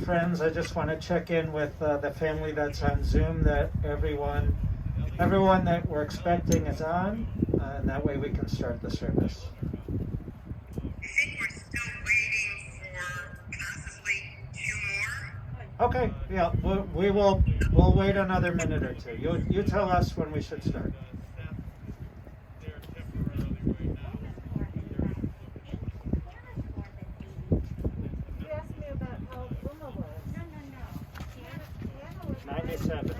friends. I just want to check in with the family that's on Zoom that everyone that we're expecting is on, and that way we can start the service. I think we're still waiting for possibly 2 more. Okay, yeah, we'll wait another minute or two. You tell us when we should start. You asked me about how Uma was. No. Hanna was 97.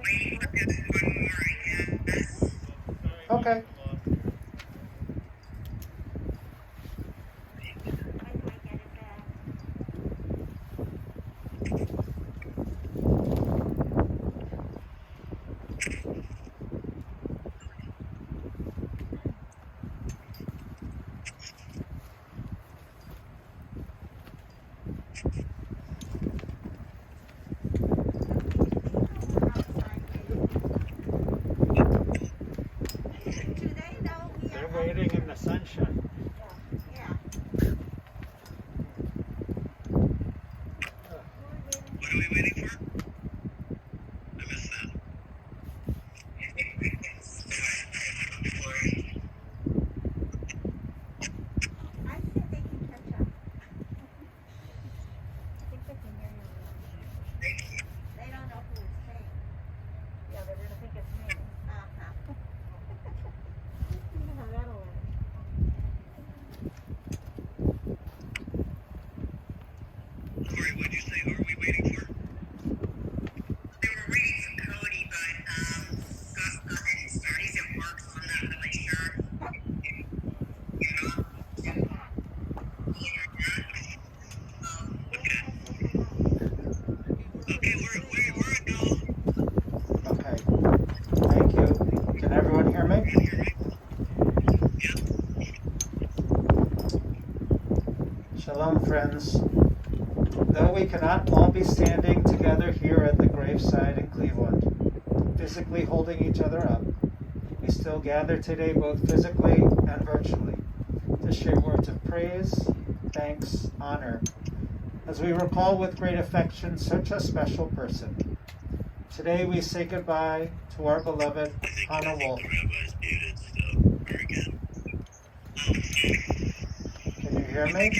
Waiting for just 1 more, I guess. Okay. They're waiting in the sunshine. What are we waiting for? I missed that. I said they can catch up. I think they can hear you. They don't know who it's saying. Yeah, they're gonna think it's me. Uh-huh. You know how that'll end. Corey, what'd you say? Who are we waiting for? They were waiting for Cody, but Gus go ahead and start. He's at work, so I'm not really sure. You know? Okay, we're a go. Okay. Thank you. Can everyone hear me? Shalom, friends. Though we cannot all be standing together here at the graveside in Cleveland, physically holding each other up, we still gather today both physically and virtually to share words of praise, thanks, honor, as we recall with great affection such a special person. Today we say goodbye to our beloved Hanna Wolff. The rabbi's muted, so we're again. Can you hear me?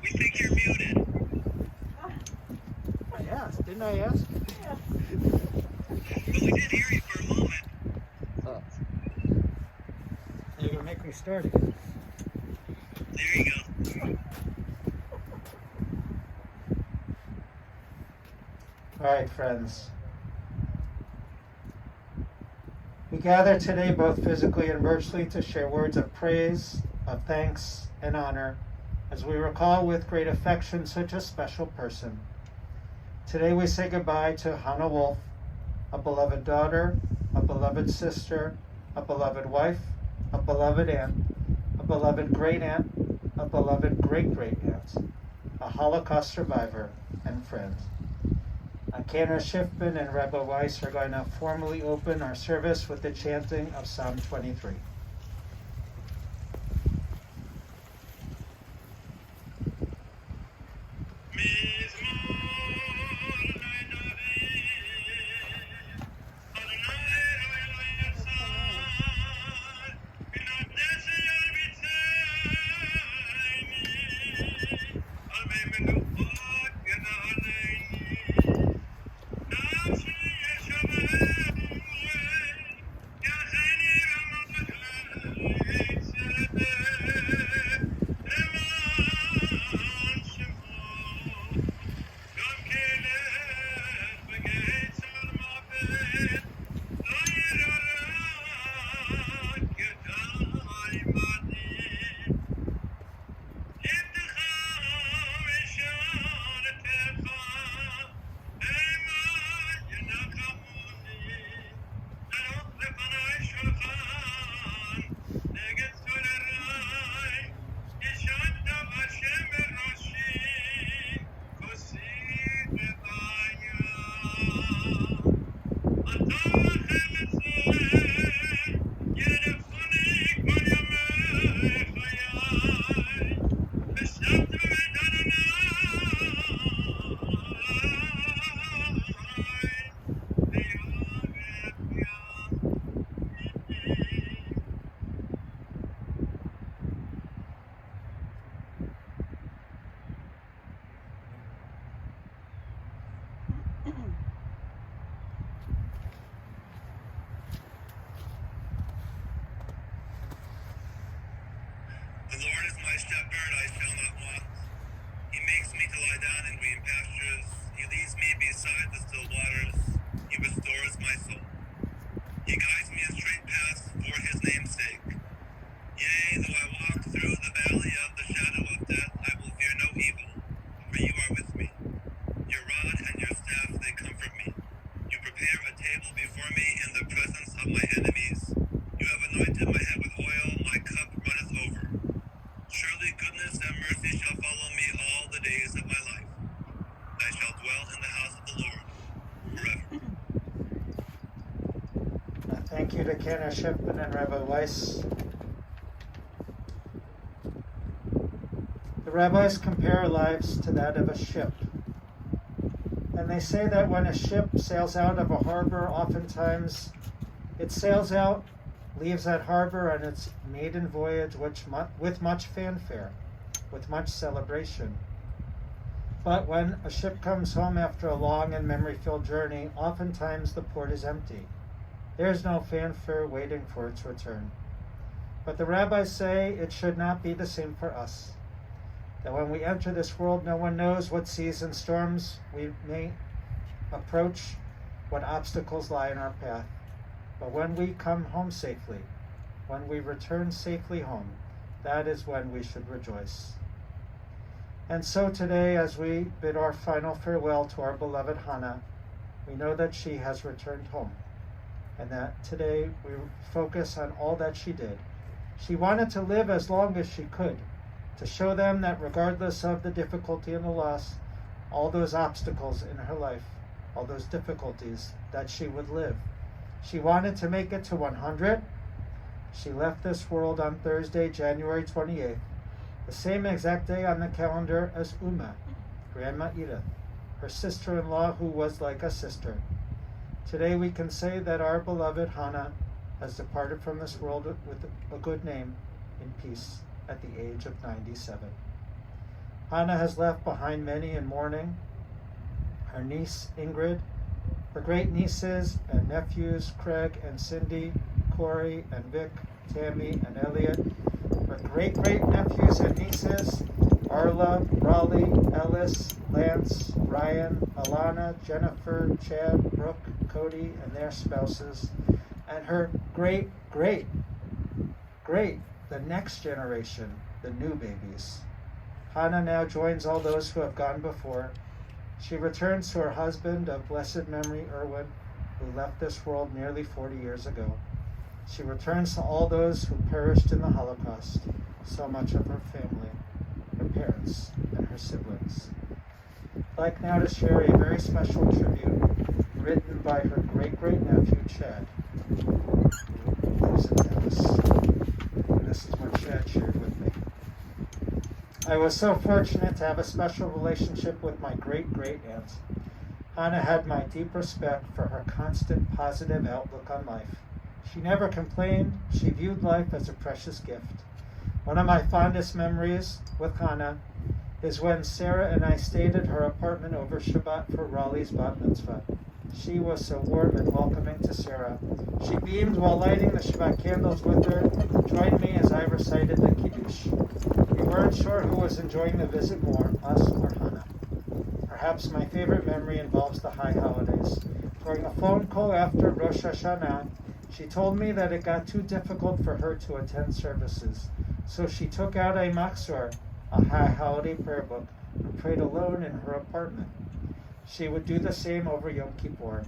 We think you're muted. I asked. Didn't I ask? But we did hear you for a moment. Oh. You're going to make me start again. There you go. All right, friends. We gather today both physically and virtually to share words of praise, of thanks, and honor as we recall with great affection such a special person. Today we say goodbye to Hanna Wolff, a beloved daughter, a beloved sister, a beloved wife, a beloved aunt, a beloved great aunt, a beloved great great aunt, a Holocaust survivor, and friend. Cantor Schiffman and Rebbe Weiss are going to formally open our service with the chanting of Psalm 23. The Lord is my shepherd, I shall not want. He makes me to lie down in green pastures. He leads me beside the still waters. He restores my soul. He guides me in straight paths for his name's sake. Yea, though I walk through the valley of the shadow of death, I will fear no evil, for you are with me. Your rod and your staff, they comfort me. You prepare a table before me in the presence of my enemies. You have anointed my head with oil, my cup runneth over. Surely goodness and mercy shall follow me all the days of my life. I shall dwell in the house of the Lord forever. Thank you to Kenna Shipman and Rabbi Weiss. The rabbis compare our lives to that of a ship. And they say that when a ship sails out of a harbor, oftentimes it sails out, leaves that harbor on its maiden voyage with much fanfare, with much celebration. But when a ship comes home after a long and memory-filled journey, oftentimes the port is empty. There's no fanfare waiting for its return. But the rabbis say it should not be the same for us. That when we enter this world, no one knows what seas and storms we may approach, what obstacles lie in our path. But when we come home safely, when we return safely home, that is when we should rejoice. And so today, as we bid our final farewell to our beloved Hanna, we know that she has returned home, and that today we focus on all that she did. She wanted to live as long as she could, to show them that regardless of the difficulty and the loss, all those obstacles in her life, all those difficulties, that she would live. She wanted to make it to 100. She left this world on Thursday, January 28th, the same exact day on the calendar as Uma, Grandma Edith, her sister-in-law who was like a sister. Today we can say that our beloved Hanna has departed from this world with a good name in peace at the age of 97. Hanna has left behind many in mourning, her niece Ingrid, her great nieces and nephews Craig and Cindy, Corey and Vic, Tammy and Elliot, her great-great-nephews and nieces Arla, Raleigh, Ellis, Lance, Ryan, Alana, Jennifer, Chad, Brooke, Cody and their spouses, and her great, the next generation, the new babies. Hanna now joins all those who have gone before. She returns to her husband of blessed memory, Erwin, who left this world nearly 40 years ago. She returns to all those who perished in the Holocaust, so much of her family, her parents, and her siblings. I'd like now to share a very special tribute written by her great-great-nephew, Chad, who lives in Dallas. And this is what Chad shared with me. I was so fortunate to have a special relationship with my great-great-aunt. Hanna had my deep respect for her constant positive outlook on life. She never complained. She viewed life as a precious gift. One of my fondest memories with Hanna is when Sarah and I stayed at her apartment over Shabbat for Raleigh's bat mitzvah. She was so warm and welcoming to Sarah. She beamed while lighting the Shabbat candles with her, joined me as I recited the Kiddush. We weren't sure who was enjoying the visit more, us or Hanna. Perhaps my favorite memory involves the high holidays. During a phone call after Rosh Hashanah, she told me that it got too difficult for her to attend services, so she took out a machzor, a high holiday prayer book, and prayed alone in her apartment. She would do the same over Yom Kippur.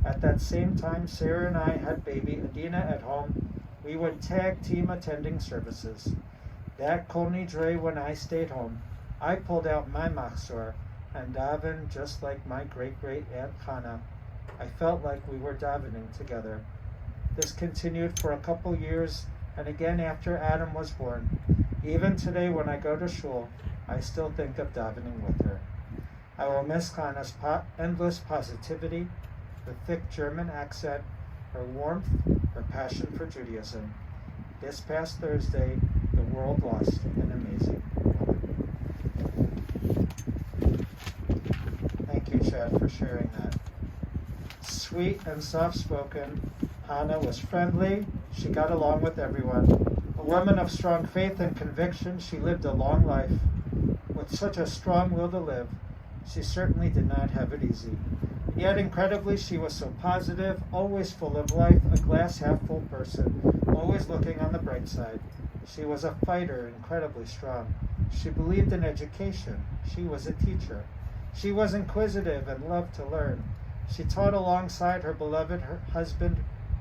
At that same time, Sarah and I had baby Adina at home. We would tag team attending services. That Kol Nidre when I stayed home, I pulled out my machzor and davened just like my great-great-aunt Hanna. I felt like we were davening together. This continued for a couple years, and again after Adam was born. Even today when I go to shul, I still think of davening with her. I will miss Hanna's endless positivity, her thick German accent, her warmth, her passion for Judaism. This past Thursday, the world lost an amazing woman. Thank you, Chad, for sharing that. Sweet and soft-spoken, Hanna was friendly. She got along with everyone. A woman of strong faith and conviction, she lived a long life. With such a strong will to live, she certainly did not have it easy. Yet incredibly, she was so positive, always full of life, a glass-half-full person, always looking on the bright side. She was a fighter, incredibly strong. She believed in education. She was a teacher. She was inquisitive and loved to learn. She taught alongside her beloved husband,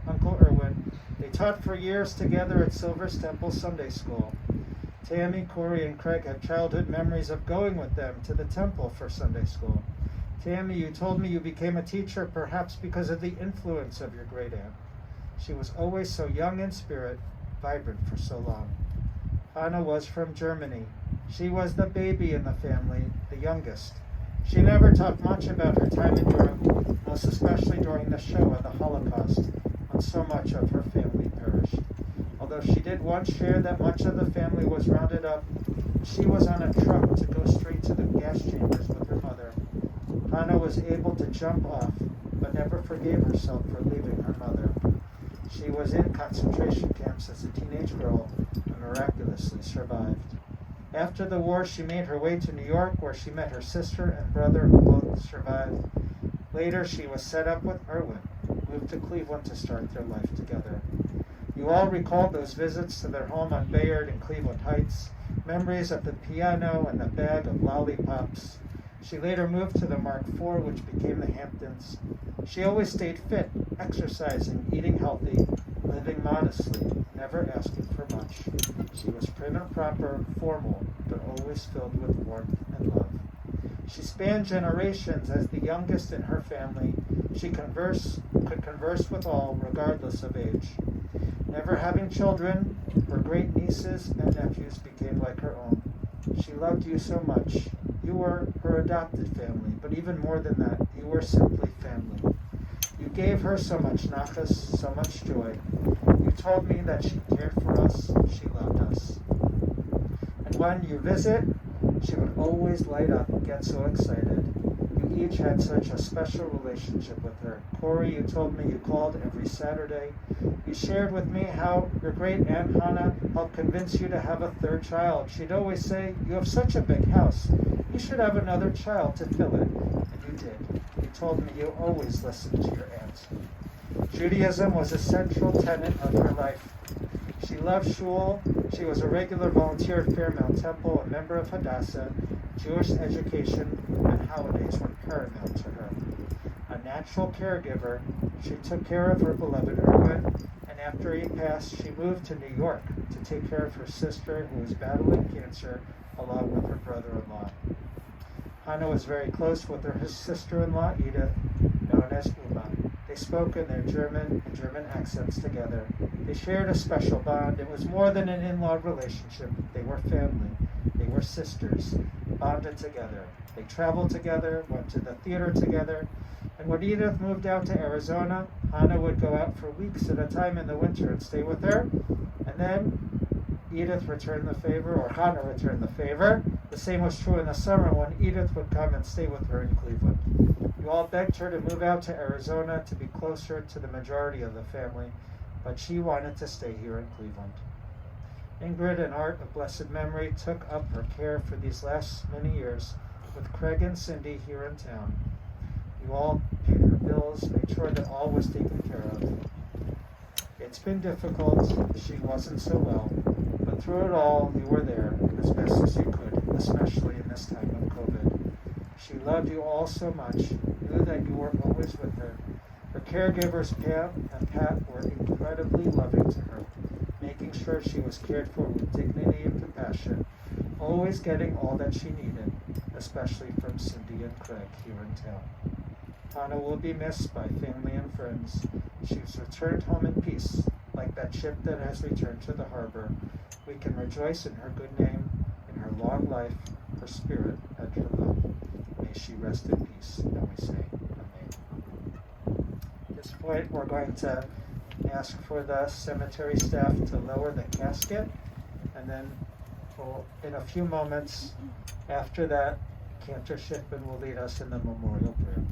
Uncle Erwin. They taught for years together at Silver's Temple Sunday School. Tammy, Corey, and Craig had childhood memories of going with them to the temple for Sunday school. Tammy, you told me you became a teacher perhaps because of the influence of your great aunt. She was always so young in spirit, vibrant for so long. Hanna was from Germany. She was the baby in the family, the youngest. She never talked much about her time in Europe, most especially during the Shoah, the Holocaust, when so much of her family perished. Although she did once share that much of the family was rounded up, she was on a truck to go straight to the gas chambers with her mother. Hanna was able to jump off, but never forgave herself for leaving her mother. She was in concentration camps as a teenage girl and miraculously survived. After the war, she made her way to New York, where she met her sister and brother, who both survived. Later, she was set up with Erwin, moved to Cleveland to start their life together. You all recall those visits to their home on Bayard in Cleveland Heights, memories of the piano and the bag of lollipops. She later moved to the Mark IV, which became the Hamptons. She always stayed fit, exercising, eating healthy, living modestly, never asking for much. She was prim and proper, formal, but always filled with warmth and love. She spanned generations as the youngest in her family. She could converse with all, regardless of age. Never having children, her great nieces and nephews became like her own. She loved you so much. You were her adopted family, but even more than that, you were simply family. You gave her so much nachas, so much joy. You told me that she cared for us, she loved us. And when you visit, she would always light up and get so excited. You each had such a special relationship with her. Corey, you told me you called every Saturday. You shared with me how your great Aunt Hanna helped convince you to have a third child. She'd always say, you have such a big house. You should have another child to fill it. And you did. You told me you always listened to your aunt. Judaism was a central tenet of her life. She loved shul. She was a regular volunteer at Fairmount Temple, a member of Hadassah. Jewish education and holidays were paramount to her. A natural caregiver, she took care of her beloved Erwin, and after he passed, she moved to New York to take care of her sister, who was battling cancer, along with her brother-in-law. Hanna was very close with her sister-in-law, Edith, known as Uma. They spoke in their German and German accents together. They shared a special bond. It was more than an in-law relationship. They were family. They were sisters, bonded together. They traveled together, went to the theater together, and when Edith moved out to Arizona, Hanna would go out for weeks at a time in the winter and stay with her, and then Edith returned the favor, or Hanna returned the favor. The same was true in the summer when Edith would come and stay with her in Cleveland. You all begged her to move out to Arizona to be closer to the majority of the family, but she wanted to stay here in Cleveland. Ingrid and Art of blessed memory took up her care for these last many years with Craig and Cindy here in town. You all paid her bills, made sure that all was taken care of. It's been difficult. She wasn't so well, but through it all, you were there as best as you could, especially in this time of COVID. She loved you all so much, knew that you were always with her. Her caregivers, Pam and Pat, were incredibly loving to her, making sure she was cared for with dignity and compassion, always getting all that she needed, especially from Cindy and Craig here in town. Hanna will be missed by family and friends. She's returned home in peace, like that ship that has returned to the harbor. We can rejoice in her good name, in her long life, her spirit, and her love. May she rest in peace, and we say, Amen. At this point, we're going to ask for the cemetery staff to lower the casket, and then in a few moments after that, Cantor Shipman will lead us in the memorial prayer.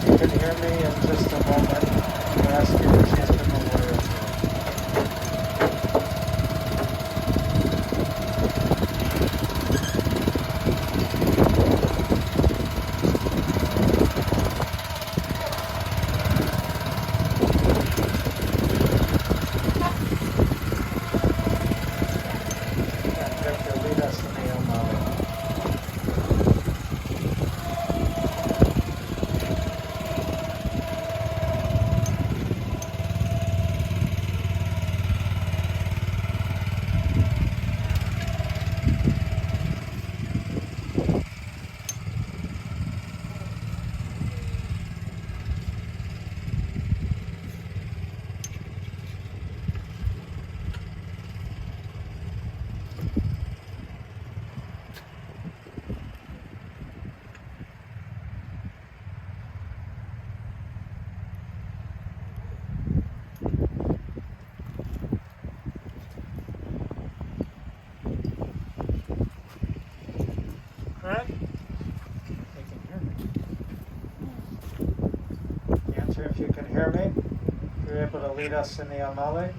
You can hear me in just a moment. I ask you to chant the memorial prayer. And Victor, lead us in the Hail Mary. Correct? They can hear me. Answer if you can hear me. If you're able to lead us in the Amale.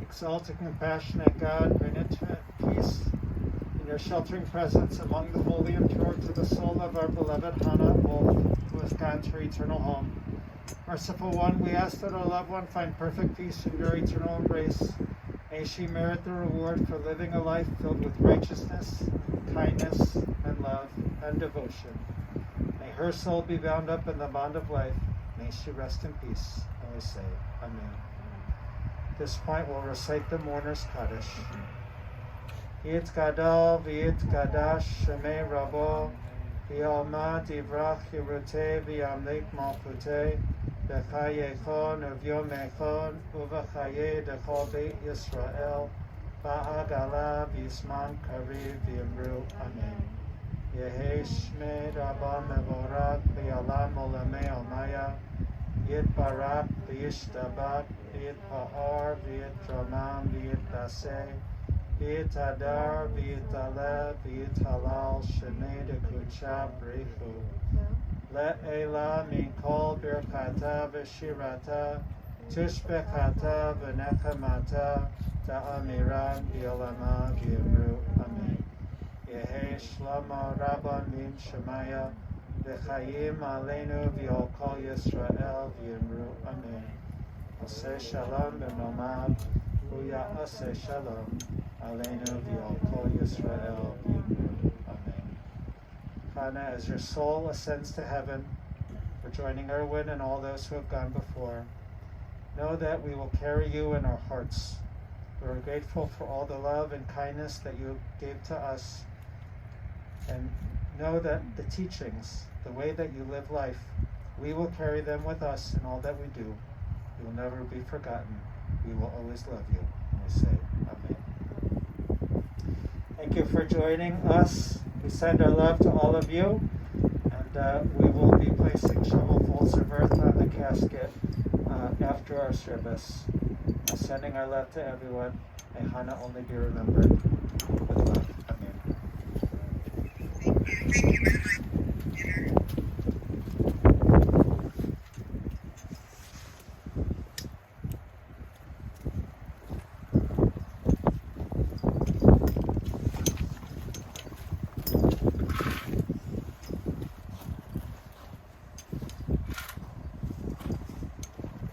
Exalted, compassionate God, bring it to peace in your sheltering presence among the holy and pure to the soul of our beloved Hanna Wolff, who has gone to her eternal home. Merciful One, we ask that our loved one find perfect peace in your eternal embrace. May she merit the reward for living a life filled with righteousness, kindness, and love, and devotion. May her soul be bound up in the bond of life. May she rest in peace. And we say, Amen. At this point, we'll recite the mourner's Kaddish. Yit gadal v'yit gadash shemei rabo v'yalma divrach yirutei v'yamlik malchutei v'chayechon uvyomechon uv'chaye dechol beit Yisrael ba'agala v'yisman kariv v'yimru Amen. Yehi shmei rabba mevorak v'yalam olamei almaya Yit barak v'yishtabat v'yit pa'ar v'yit ramam v'yit baseh v'yit hadar v'yit aleh v'yit halal shemei dekucha b'richu le'ela min kol birkata v'shirata tishbekata v'nechamata ta'amiran v'yolama v'yimru Amen. Yehi shlama rabban min shemaya v'chayim aleinu v'yol kol Yisrael v'yimru Amen. Aseh shalom b'nomav v'ya'aseh shalom aleinu v'yol kol Yisrael v'yimru Amen. Hannah, as your soul ascends to heaven, for joining Erwin and all those who have gone before, know that we will carry you in our hearts. We are grateful for all the love and kindness that you gave to us, and know that the teachings, the way that you live life, we will carry them with us in all that we do. You will never be forgotten. We will always love you. And we say, Amen. Thank you for joining us. We send our love to all of you, and we will be placing shovelfuls of earth on the casket after our service. Sending our love to everyone. May Hannah only be remembered with love. Amen. Thank you very much.